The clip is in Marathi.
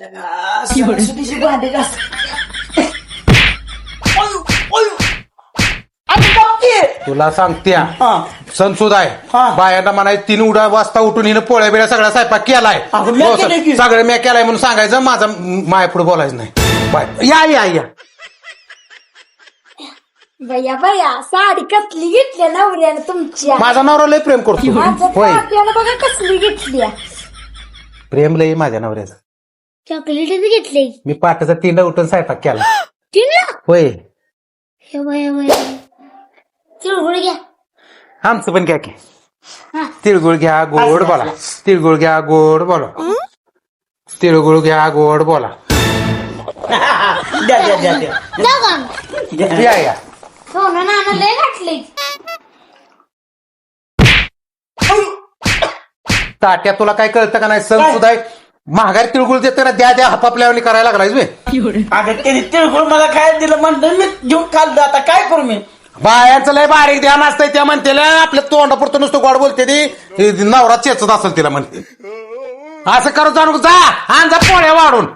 सणासुदीची भांडी घास. तुला सांगत्या हा. सण सुद्धा आहे हा. बायांना म्हणाय 3 वाजता उठून हिनं पोळ्या बिळ्या सगळा स्वयंपाक केलाय अगं, म्या केलंय की. सगळं मी केलाय म्हणून सांगायचं माझा माया पुढे बोलायचं नाही बाय या या या बया बया साडी कसली घेतली नवऱ्यानं तुमच्या. माझा नवरा लय प्रेम करतो माझ्या होय तात्यानं बघा कसली घेतली. प्रेम लय माझ्या नवऱ्याचं. चॉकलेट घेतली मी पहाटेचा 3ला उठून स्वयंपाक केला 3ला. होय हे बया बया तिळगुळ घ्या. आमचं पण घ्या की हा. तिळगुळ घ्या गोड बोला तिळगुळ घ्या गोड बोला तिळगुळ घ्या गोड बोला द्या द्या द्या द्या जाऊ का आम्ही? या या सोनं नाणं लय घातली. ताट्या तुला काय कळतं का नाही सण काय? सुद्धा आहे महागारी तिळगुळ देते ना द्या द्या हापापल्यावर करायला लागलाय बे. अगं त्यांनी तिळगुळ मला काय दिलं म्हणलं मी घेऊन खाल्लं. आता काय करू मी? बायांचं लय बारीक ध्यान असतंय त्या म्हणते आपल्या तोंडापुरतं नुसतं गोड बोलते ती नवरा चेचत असेल तिला म्हणते असं करू जाणू जा आण जा पोळ्या वाढून